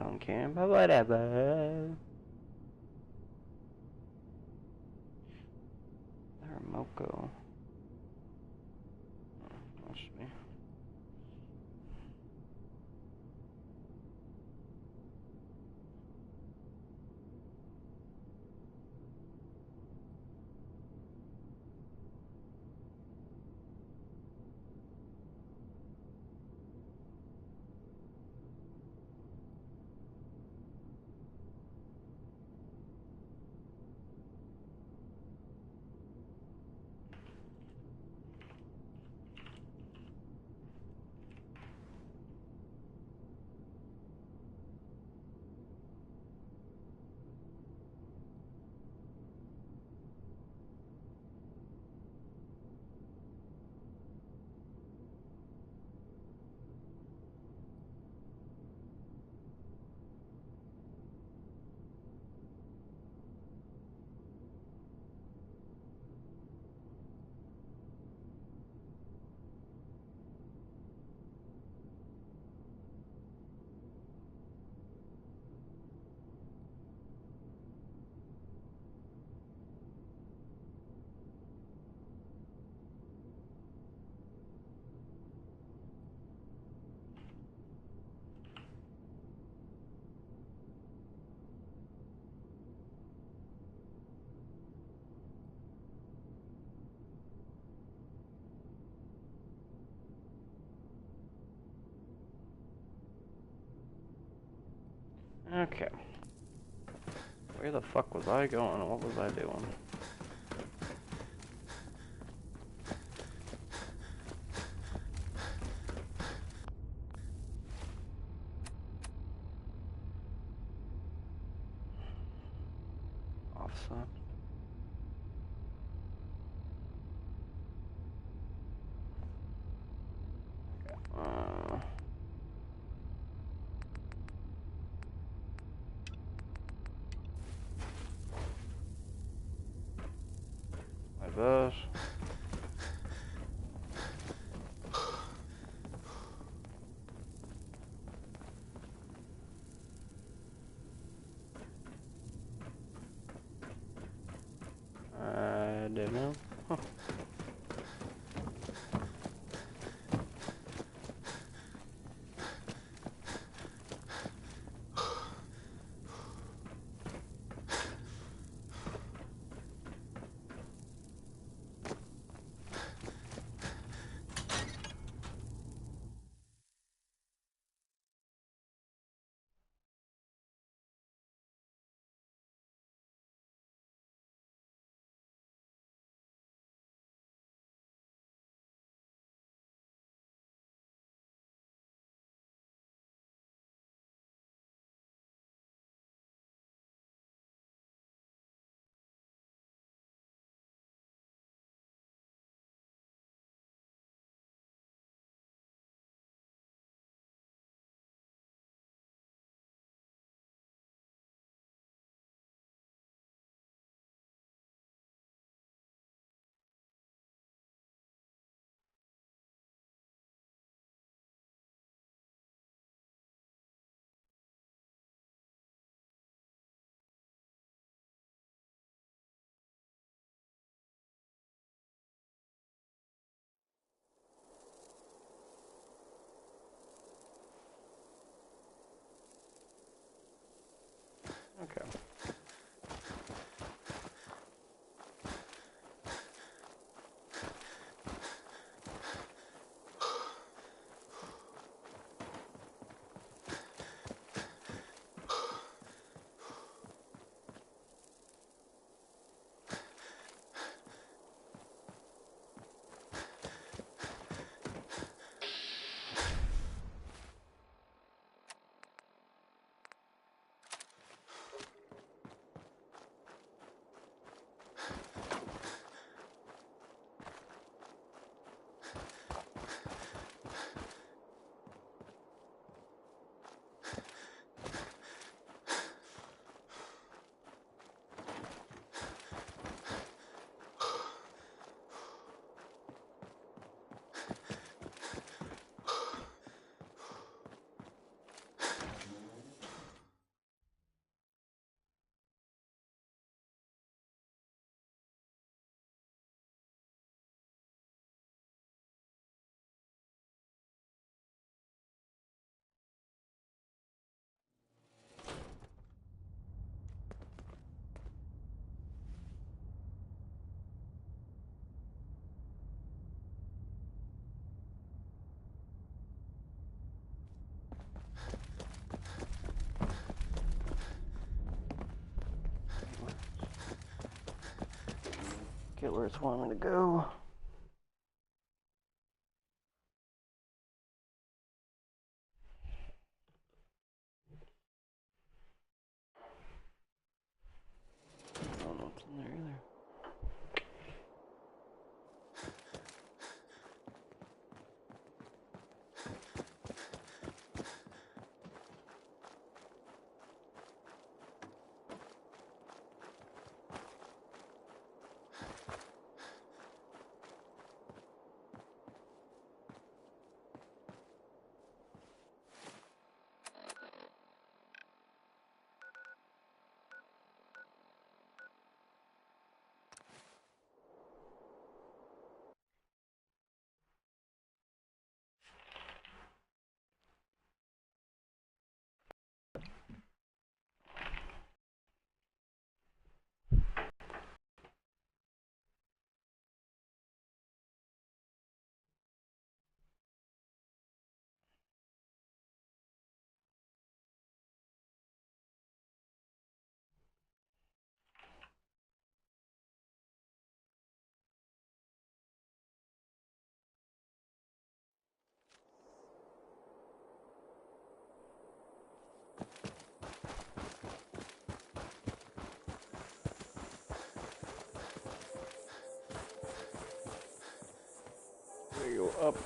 don't care, but whatever. The remote go. That should be. Okay. Where the fuck was I going? What was I doing? Offset. Like this. I don't know. Huh. get where it's wanting me to go. I don't know what's in there either. There you go, up.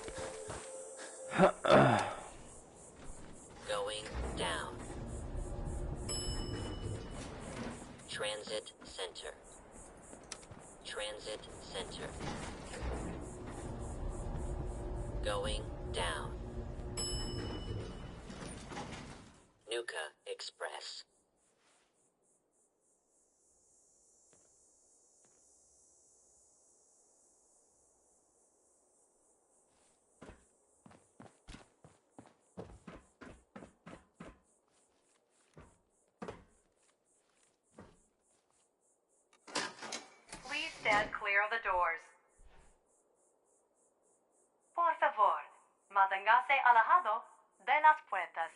Going down. Transit center. Transit center. Going down. Nuka Express. Please stand clear of the doors. Por favor, manténgase alejado de las puertas.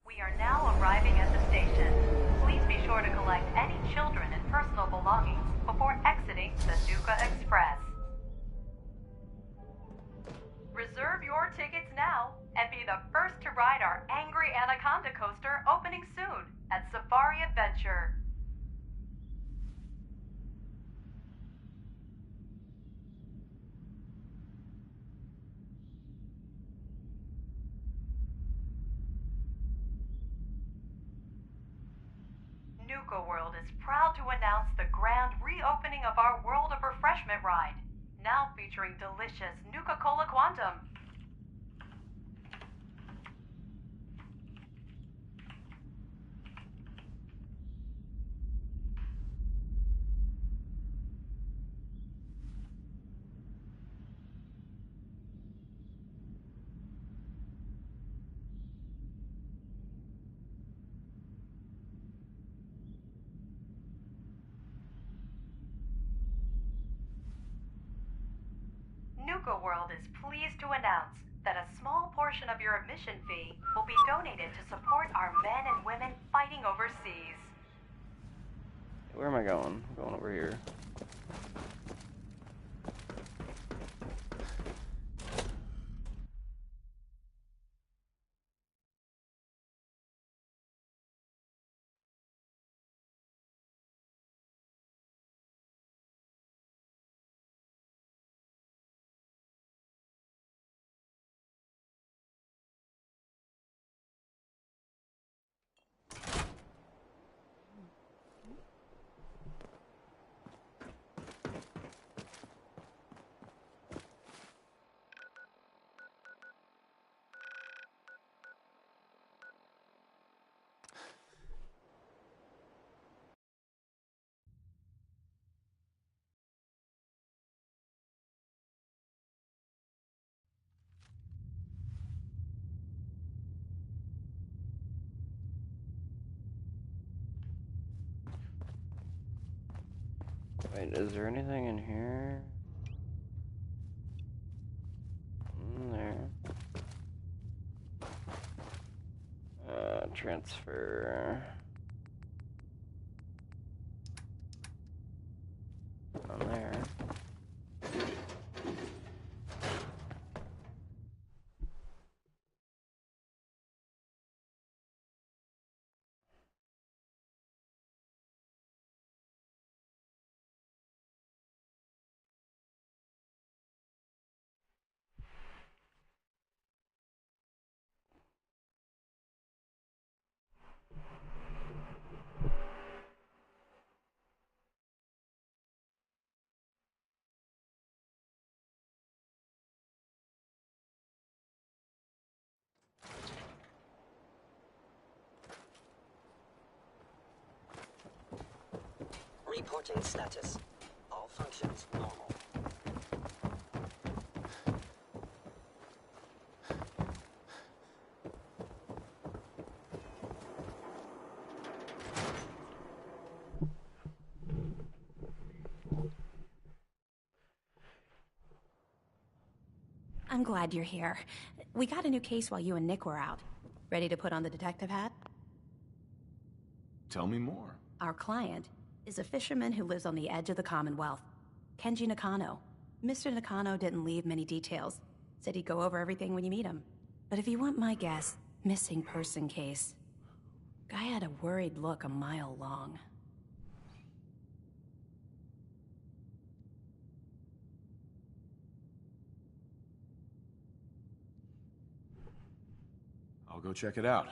We are now arriving at the station. Please be sure to collect any children and personal belongings before exiting the Nuka Express. Reserve your tickets now and be the first to ride our Angry Anaconda coaster opening soon at Safari Adventure. Nuka World is proud to announce the grand reopening of our World of Refreshment ride, now featuring delicious Nuka-Cola Quantum. Nuka World is pleased to announce that a small portion of your admission fee will be donated to support our men and women fighting overseas. Where am I going? I'm going over here. Wait, is there anything in here? There. Transfer. On there. Reporting status. All functions normal. I'm glad you're here. We got a new case while you and Nick were out. Ready to put on the detective hat? Tell me more. Our client is a fisherman who lives on the edge of the Commonwealth. Kenji Nakano. Mr. Nakano didn't leave many details. Said he'd go over everything when you meet him. But if you want my guess, missing person case. Guy had a worried look a mile long. I'll go check it out.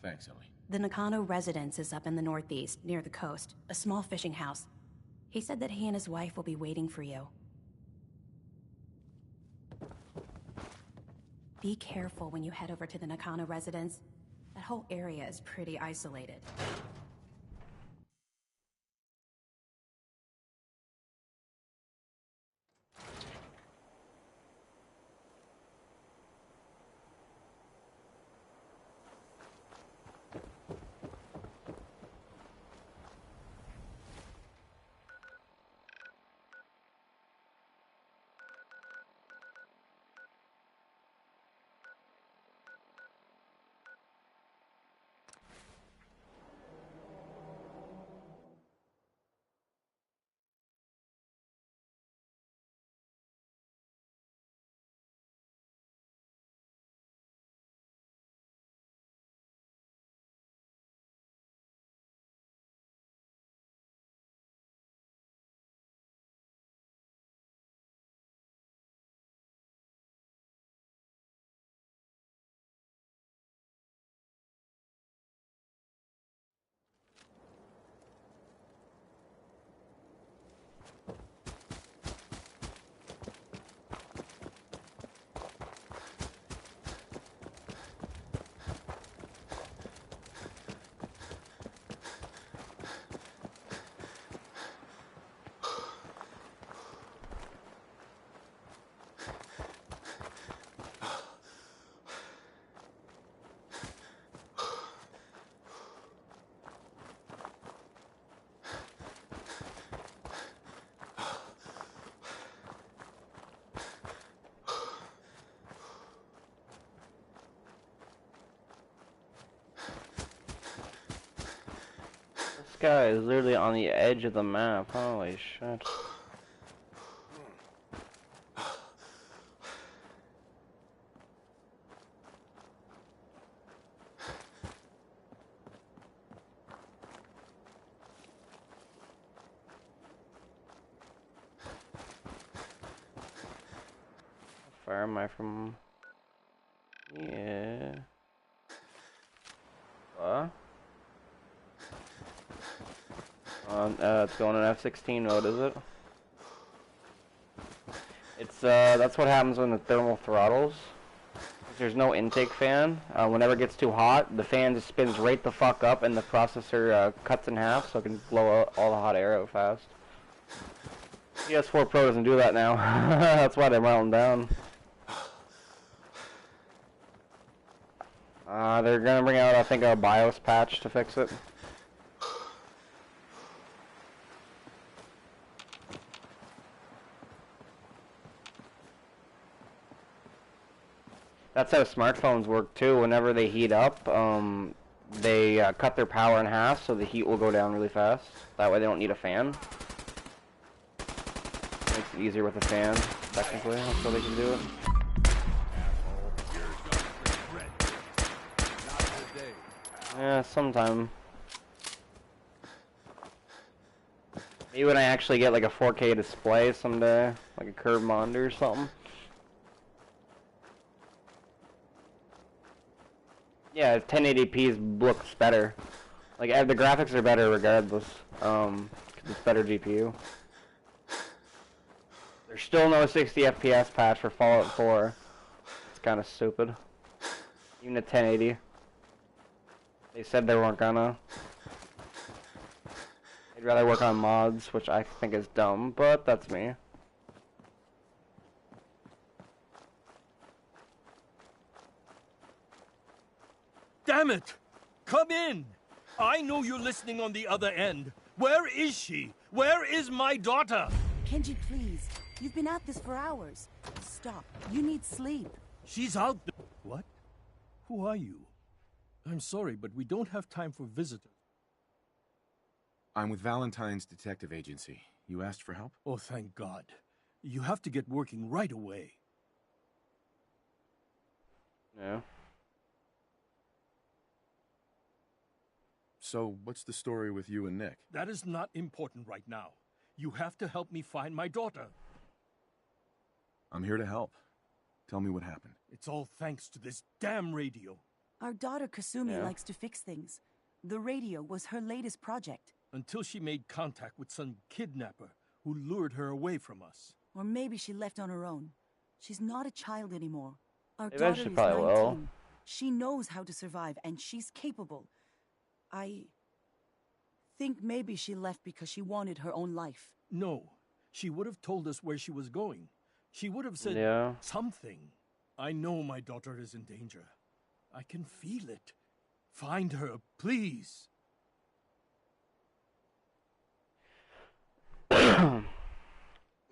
Thanks, Ellie. The Nakano residence is up in the northeast, near the coast. A small fishing house. He said that he and his wife will be waiting for you. Be careful when you head over to the Nakano residence. That whole area is pretty isolated. This guy is literally on the edge of the map. Holy shit. How far am I from? Yeah. What? It's going in F-16 mode, is it? It's, that's what happens when the thermal throttles. There's no intake fan. Whenever it gets too hot, the fan just spins right the fuck up and the processor cuts in half so it can blow out all the hot air out fast. PS4 Pro doesn't do that now. That's why they're melting down. They're gonna bring out, I think, a BIOS patch to fix it. That's how smartphones work too. Whenever they heat up, they cut their power in half so the heat will go down really fast. That way they don't need a fan. Makes it easier with a fan, technically. That's how they can do it. Yeah, sometime. Maybe when I actually get like a 4K display someday, like a curved monitor or something. Yeah, 1080p looks better. Like the graphics are better regardless. 'Cause it's better GPU. There's still no 60 FPS patch for Fallout 4. It's kind of stupid. Even at 1080. They said they weren't gonna. They'd rather work on mods, which I think is dumb, but that's me. Damn it! Come in! I know you're listening on the other end. Where is she? Where is my daughter? Kenji, please. You've been at this for hours. Stop. You need sleep. She's out there. What? Who are you? I'm sorry, but we don't have time for visitors. I'm with Valentine's Detective Agency. You asked for help? Oh, thank God. You have to get working right away. Yeah. So, what's the story with you and Nick? That is not important right now. You have to help me find my daughter. I'm here to help. Tell me what happened. It's all thanks to this damn radio. Our daughter Kasumi likes to fix things. The radio was her latest project. Until she made contact with some kidnapper who lured her away from us. Or maybe she left on her own. She's not a child anymore. Our Maybe daughter she is probably 19. will. She knows how to survive, and she's capable. I think maybe she left because she wanted her own life. No, she would have told us where she was going. She would have said something. I know my daughter is in danger. I can feel it. Find her, please.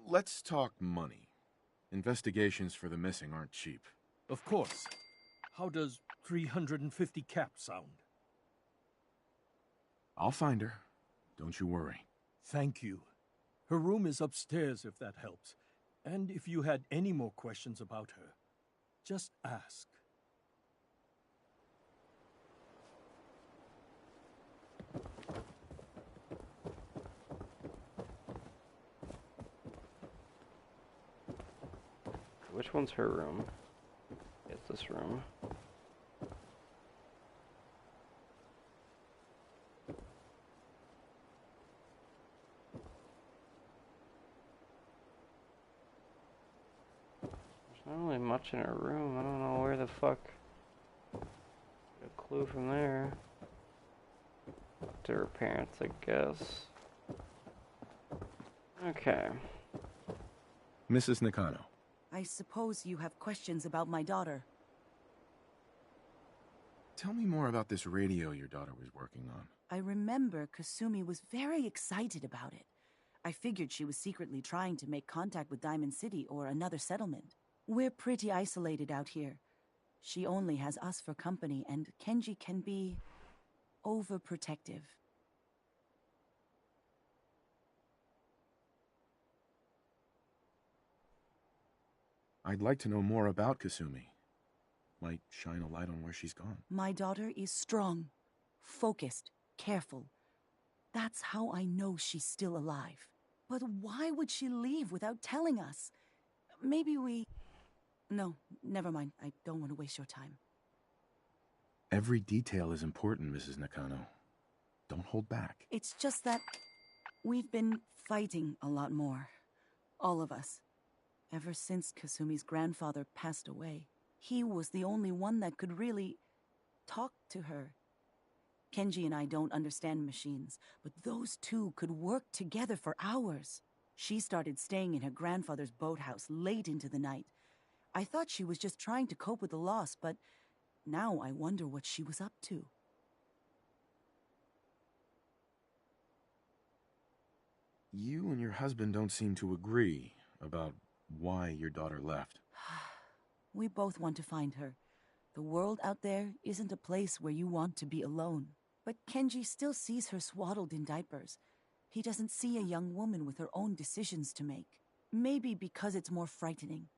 Let's talk money. Investigations for the missing aren't cheap. Of course. How does 350 cap sound? I'll find her. Don't you worry. Thank you. Her room is upstairs if that helps. And if you had any more questions about her, just ask. Which one's her room? It's this room. There's not really much in her room. I don't know where the fuck. Get a clue from there. To her parents, I guess. Okay. Mrs. Nakano. I suppose you have questions about my daughter. Tell me more about this radio your daughter was working on. I remember Kasumi was very excited about it. I figured she was secretly trying to make contact with Diamond City or another settlement. We're pretty isolated out here. She only has us for company, and Kenji can be overprotective. I'd like to know more about Kasumi. Might shine a light on where she's gone. My daughter is strong, focused, careful. That's how I know she's still alive. But why would she leave without telling us? Maybe we... No, never mind. I don't want to waste your time. Every detail is important, Mrs. Nakano. Don't hold back. It's just that we've been fighting a lot more. All of us. Ever since Kasumi's grandfather passed away. He was the only one that could really talk to her. Kenji and I don't understand machines, but those two could work together for hours. She started staying in her grandfather's boathouse late into the night. I thought she was just trying to cope with the loss, but now I wonder what she was up to. You and your husband don't seem to agree about why your daughter left. We both want to find her. The world out there isn't a place where you want to be alone. But Kenji still sees her swaddled in diapers. He doesn't see a young woman with her own decisions to make. Maybe because it's more frightening.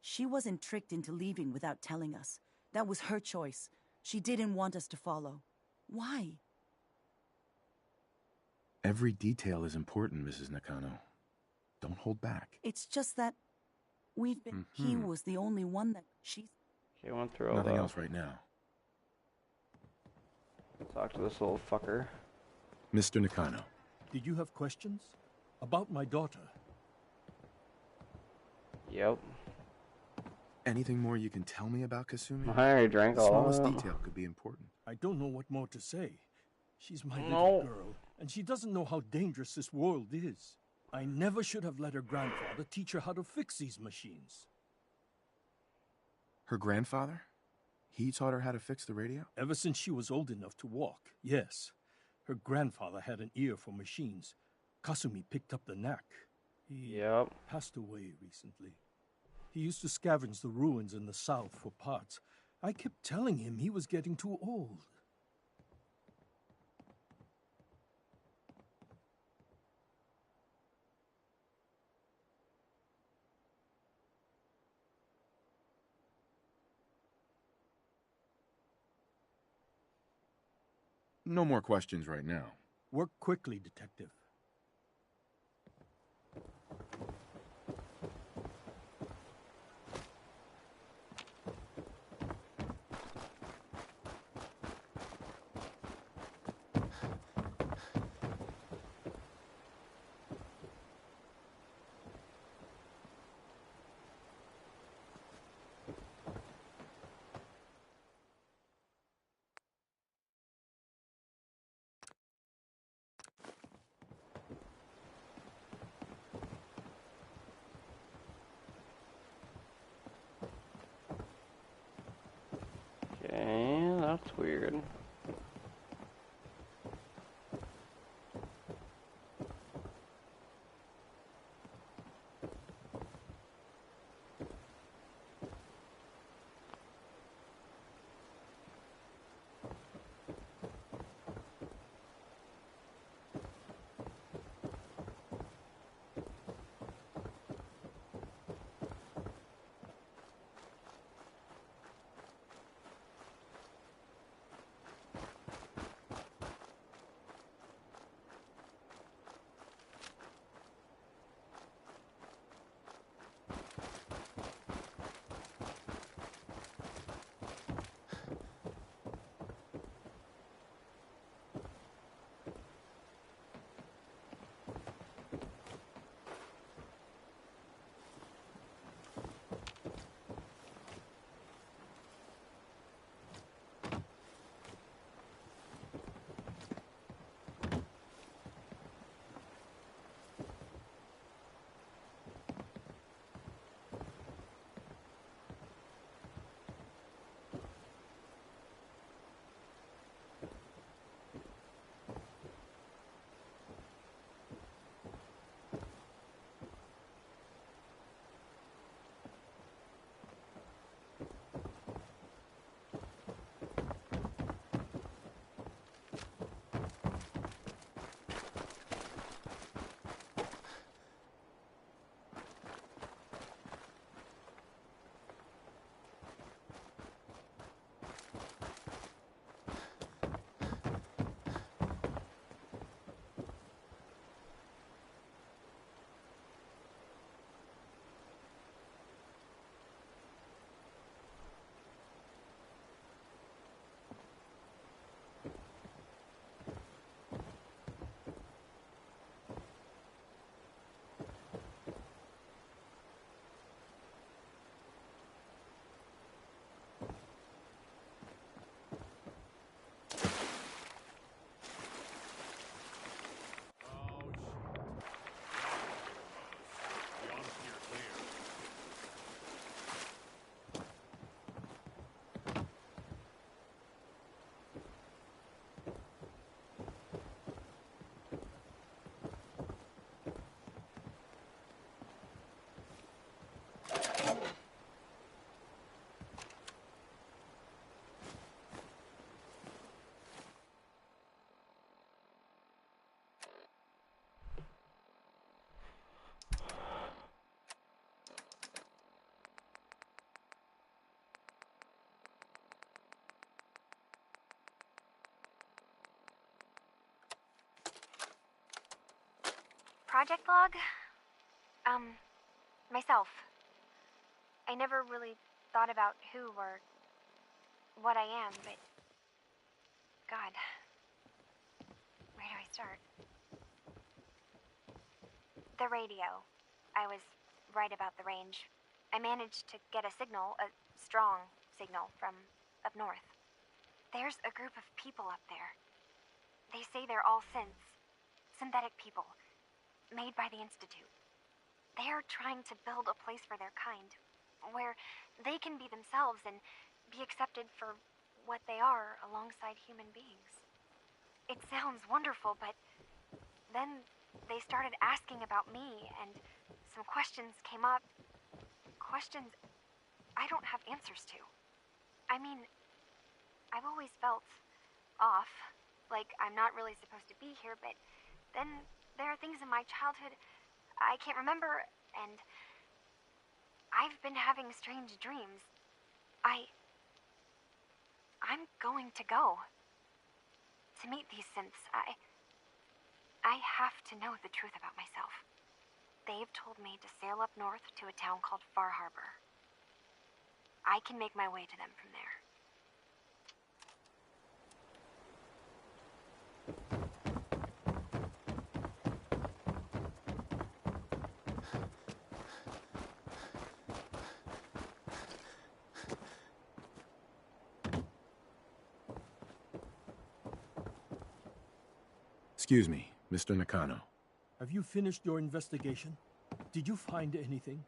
She wasn't tricked into leaving without telling us. That was her choice. She didn't want us to follow. Why? Every detail is important, Mrs. Nakano. Don't hold back. It's just that we've been... He was the only one that she... Okay, went through all Nothing that. else right now. Talk to this little fucker. Mr. Nakano. Did you have questions? About my daughter? Yep. Anything more you can tell me about Kasumi? I already drank The all of smallest it. detail could be important. I don't know what more to say. She's my little girl, and she doesn't know how dangerous this world is. I never should have let her grandfather teach her how to fix these machines. Her grandfather? He taught her how to fix the radio? Ever since she was old enough to walk, yes. Her grandfather had an ear for machines. Kasumi picked up the knack. He passed away recently. He used to scavenge the ruins in the south for parts. I kept telling him he was getting too old. No more questions right now. Work quickly, Detective. project log? Myself. I never really thought about who or what I am, but... God. Where do I start? The radio. I was right about the range. I managed to get a signal, a strong signal, from up north. There's a group of people up there. They say they're all synthetic people, made by the Institute. They're trying to build a place for their kind, where they can be themselves and be accepted for what they are alongside human beings. It sounds wonderful, but then they started asking about me, and some questions came up. Questions I don't have answers to. I mean, I've always felt off, like I'm not really supposed to be here, but then there are things in my childhood I can't remember, and I've been having strange dreams. I'm going to go to meet these synths. I have to know the truth about myself. They've told me to sail up north to a town called Far Harbor. I can make my way to them from there. Excuse me, Mr. Nakano. Have you finished your investigation? Did you find anything?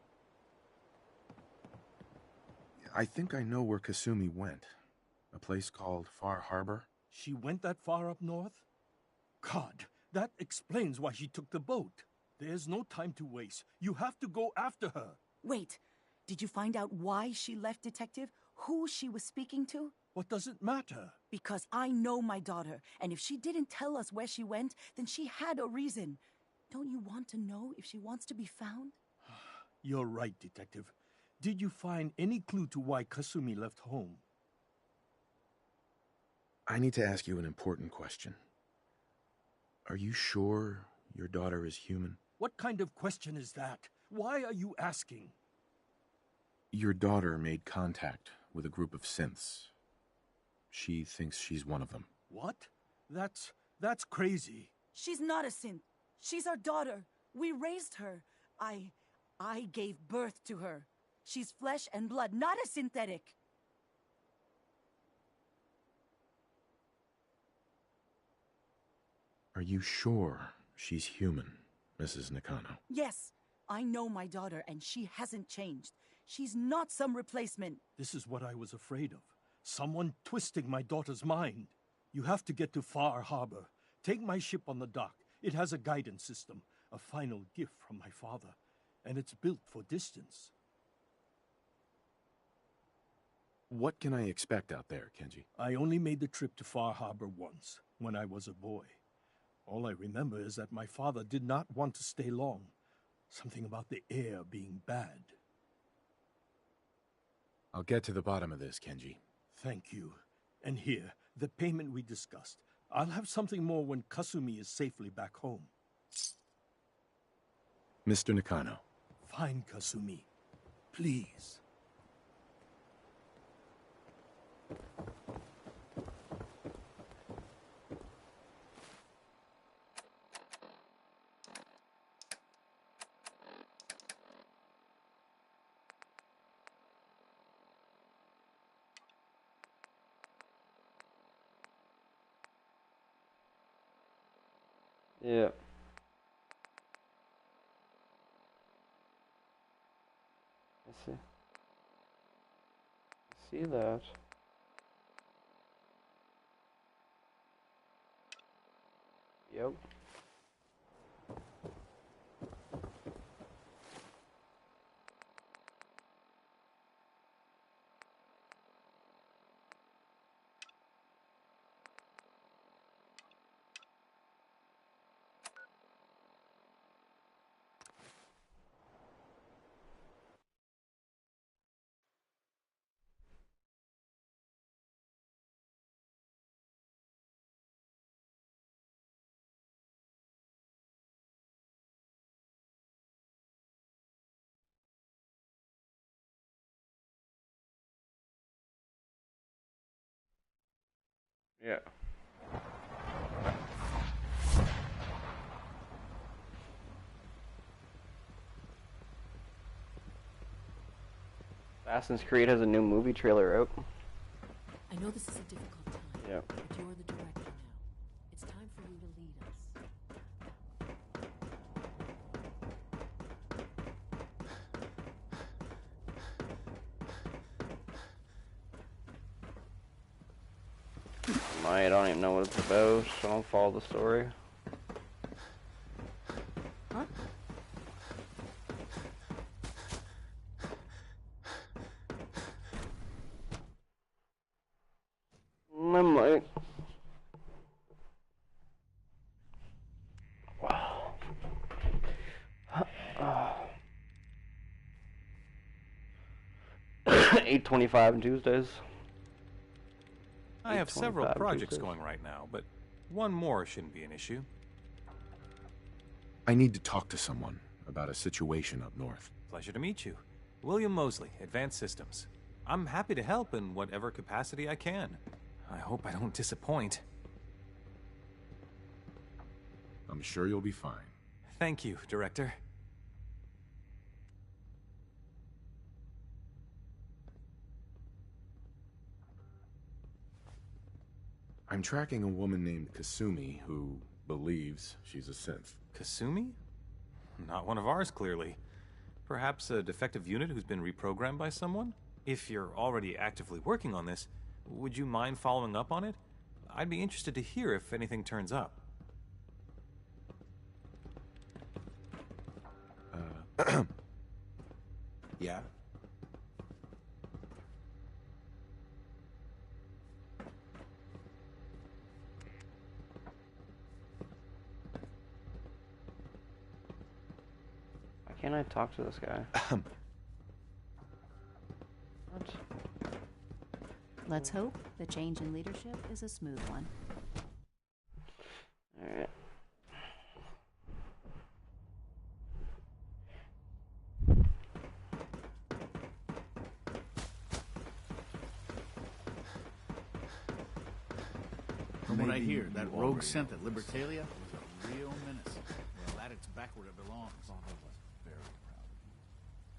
I think I know where Kasumi went. A place called Far Harbor. She went that far up north? God, that explains why she took the boat. There's no time to waste. You have to go after her. Wait, did you find out why she left, Detective? Who she was speaking to? What does it matter? Because I know my daughter, and if she didn't tell us where she went, then she had a reason. Don't you want to know if she wants to be found? You're right, Detective. Did you find any clue to why Kasumi left home? I need to ask you an important question. Are you sure your daughter is human? What kind of question is that? Why are you asking? Your daughter made contact with a group of synths. She thinks she's one of them. What? That's crazy. She's not a synth. She's our daughter. We raised her. I gave birth to her. She's flesh and blood, not a synthetic. Are you sure she's human, Mrs. Nakano? Yes, I know my daughter, and she hasn't changed. She's not some replacement. This is what I was afraid of. Someone twisting my daughter's mind. You have to get to Far Harbor. Take my ship on the dock. It has a guidance system, a final gift from my father, and it's built for distance. What can I expect out there, Kenji? I only made the trip to Far Harbor once, when I was a boy. All I remember is that my father did not want to stay long. Something about the air being bad. I'll get to the bottom of this, Kenji. Thank you. And here, the payment we discussed. I'll have something more when Kasumi is safely back home. Mr. Nakano. Fine, Kasumi. Please. Yeah. I see that. Yep. Yeah. Assassin's Creed has a new movie trailer out. I know this is a difficult time. Yeah. But you're the director now. It's time for you to lead us. I don't even know what it's about, so I don't follow the story. Huh? I might. Wow. 8:25 on Tuesdays. I have several 8:25 projects Tuesdays. going right now, but one more shouldn't be an issue. I need to talk to someone about a situation up north. Pleasure to meet you. William Mosley, Advanced Systems. I'm happy to help in whatever capacity I can. I hope I don't disappoint. I'm sure you'll be fine. Thank you, Director. I'm tracking a woman named Kasumi who believes she's a synth. Kasumi? Not one of ours, clearly. Perhaps a defective unit who's been reprogrammed by someone? If you're already actively working on this, would you mind following up on it? I'd be interested to hear if anything turns up. Yeah? Why can't I talk to this guy? What? Let's hope the change in leadership is a smooth one. Alright. From what I hear, that rogue synth at Libertalia was a real menace. Well, at its back where it belongs. Very proud.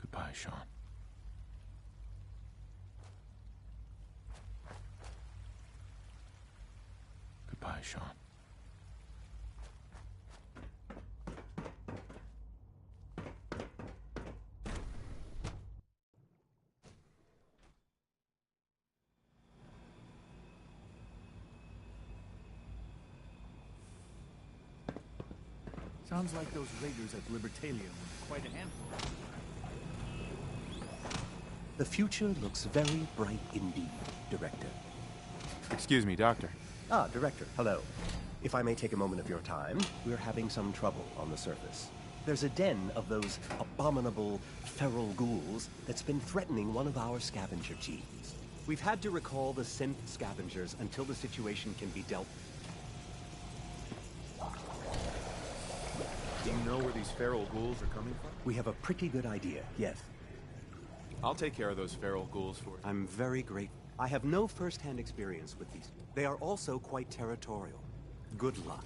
Goodbye, Sean. Goodbye, Sean. Sounds like those raiders at Libertalia were quite a handful. The future looks very bright indeed, Director. Excuse me, Doctor. Ah, Director, hello. If I may take a moment of your time, we're having some trouble on the surface. There's a den of those abominable feral ghouls that's been threatening one of our scavenger teams. We've had to recall the synth scavengers until the situation can be dealt with. Do you know where these feral ghouls are coming from? We have a pretty good idea, yes. I'll take care of those feral ghouls for you. I'm very grateful. I have no first-hand experience with these. They are also quite territorial. Good luck.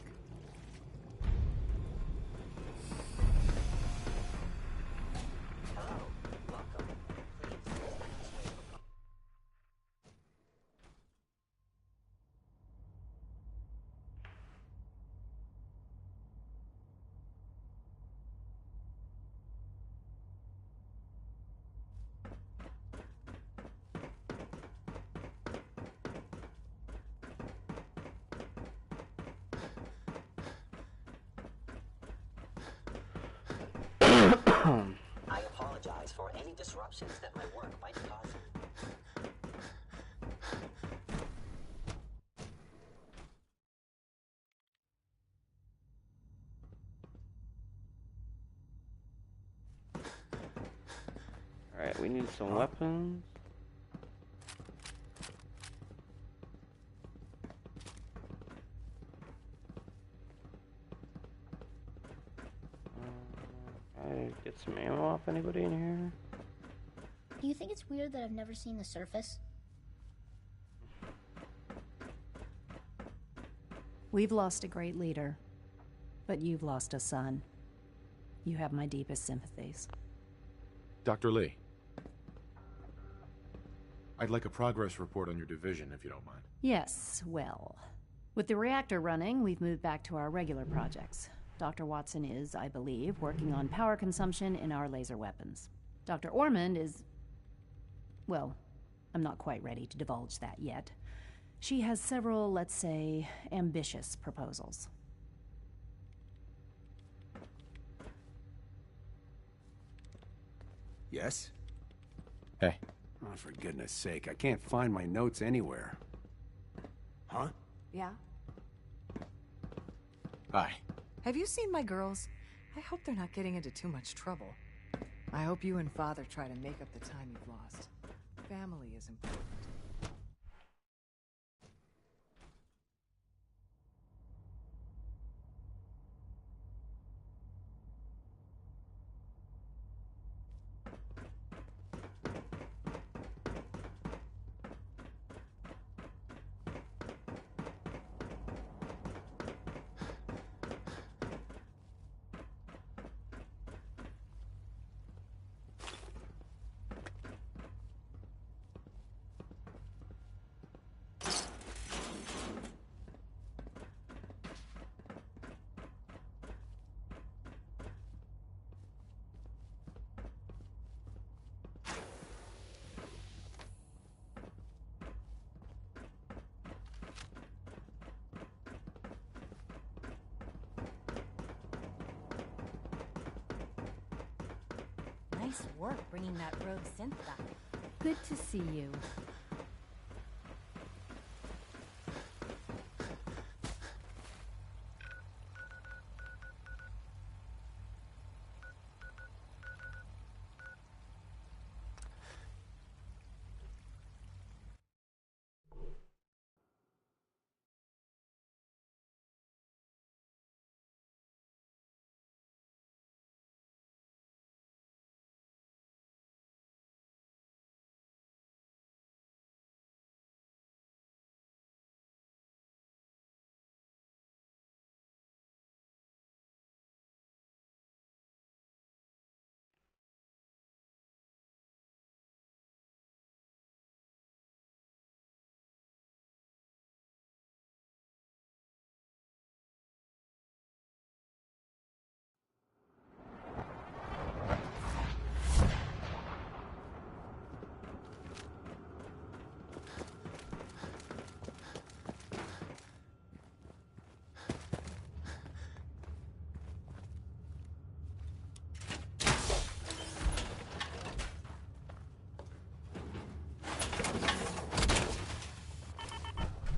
I apologize for any disruptions that my work might cause you. Alright, we need some weapons. Get some ammo off anybody in here? Do you think it's weird that I've never seen the surface? We've lost a great leader, but you've lost a son. You have my deepest sympathies. Dr. Lee. I'd like a progress report on your division, if you don't mind. Yes, well, with the reactor running, we've moved back to our regular projects. Dr. Watson is, I believe, working on power consumption in our laser weapons. Dr. Ormond is... well, I'm not quite ready to divulge that yet. She has several, let's say, ambitious proposals. Yes? Hey. Oh, for goodness sake, I can't find my notes anywhere. Huh? Yeah? Hi. Have you seen my girls? I hope they're not getting into too much trouble. I hope you and Father try to make up the time you've lost. Family is important. Nice work bringing that rogue synth back. Good to see you.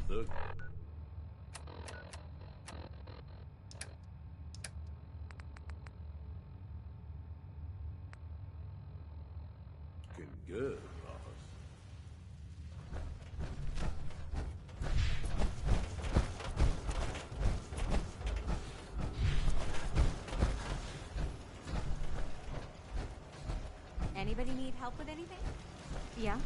Look. Looking good, boss. Anybody need help with anything? Yeah?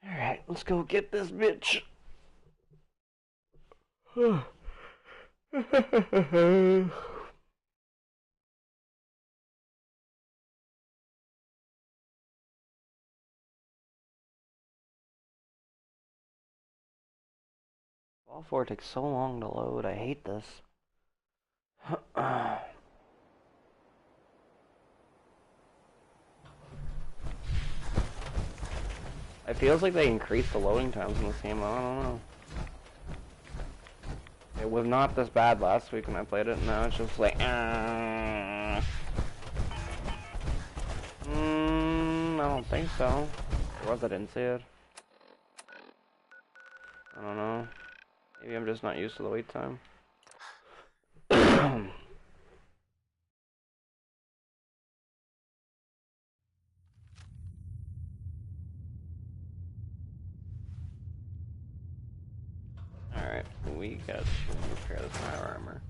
Alright, let's go get this bitch. All 4 takes so long to load. I hate this. It feels like they increased the loading times in this game. I don't know. It was not this bad last week when I played it. Now it's just like, I don't think so. Or was I didn't see it? I don't know. Maybe I'm just not used to the wait time. We got to repair this fire armor.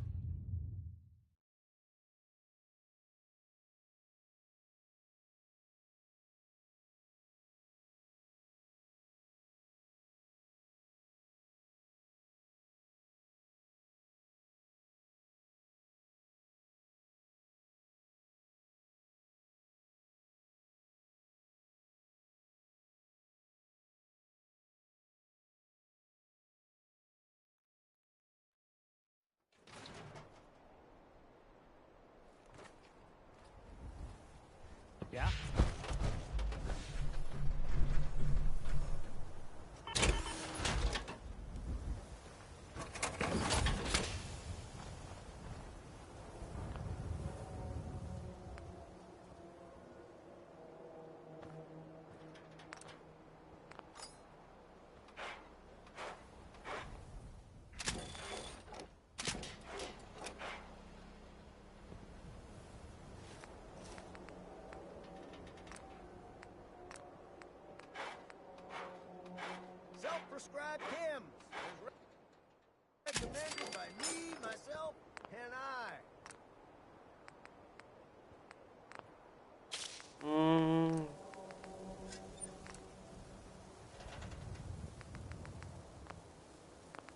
Yeah? Self-prescribed chems, as recommended by me, myself, and I.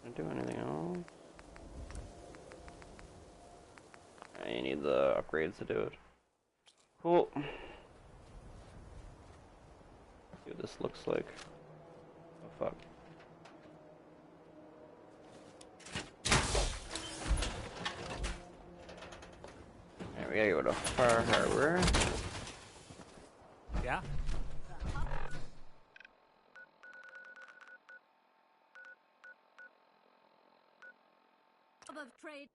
Can I do anything else? I need the upgrades to do it. Cool. See what this looks like. Oh fuck. Alright, we gotta go to Far Harbor. Yeah? Of trade.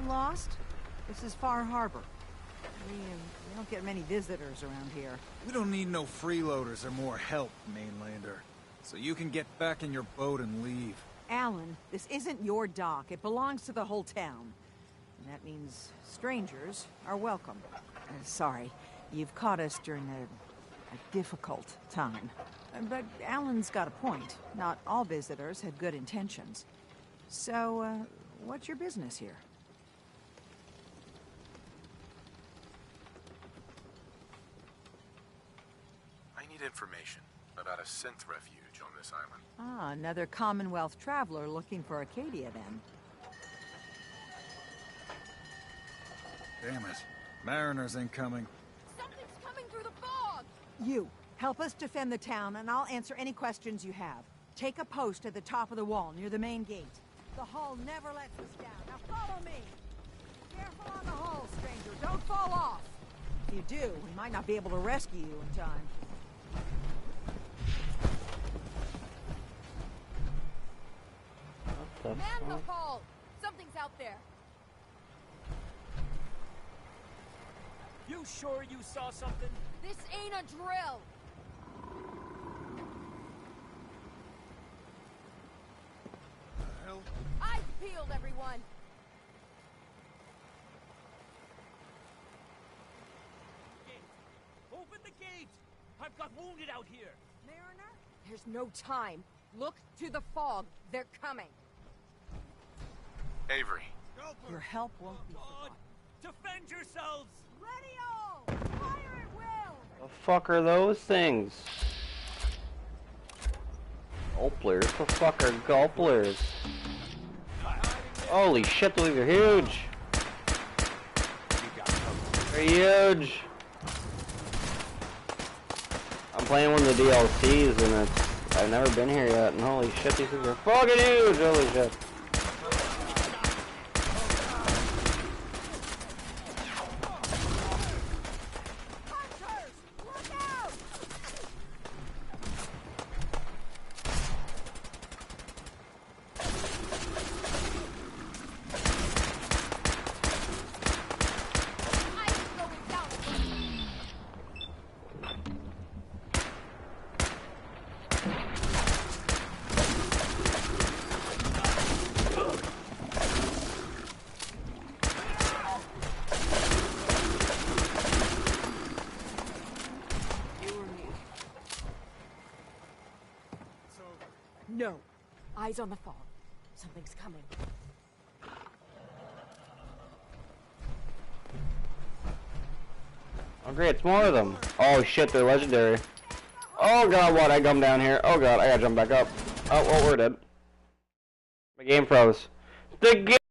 Lost? This is Far Harbor. We don't get many visitors around here. We don't need no freeloaders or more help, mainlander. So you can get back in your boat and leave. Alan, this isn't your dock. It belongs to the whole town. And that means strangers are welcome. Sorry, you've caught us during a a difficult time. But Alan's got a point. Not all visitors had good intentions. So, what's your business here? I need information about a synth refuge on this island. Ah, another Commonwealth traveler looking for Acadia, then. Damn it. Mariners incoming. Something's coming through the fog! You, help us defend the town, and I'll answer any questions you have. Take a post at the top of the wall, near the main gate. The hull never lets us down. Now follow me! Careful on the hull, stranger. Don't fall off! If you do, we might not be able to rescue you in time. Man the hull! Something's out there. You sure you saw something? This ain't a drill! Hell? Eyes peeled, everyone! Gate. Open the gate! I've got wounded out here! Mariner? There's no time. Look to the fog. They're coming. Avery. Your help won't be God! Defend yourselves! Ready all! Fire at will! The fuck are those things? Gulplers? The fuck are gulplers? Holy shit, those are huge! They're huge! I'm playing one of the DLCs and I've never been here yet, and holy shit, these things are fucking huge! Holy shit. No. Eyes on the fog. Something's coming. Oh great, it's more of them. Oh shit, they're legendary. Oh god, what? I come down here. Oh god, I gotta jump back up. Oh, well, we're dead. My game froze. The game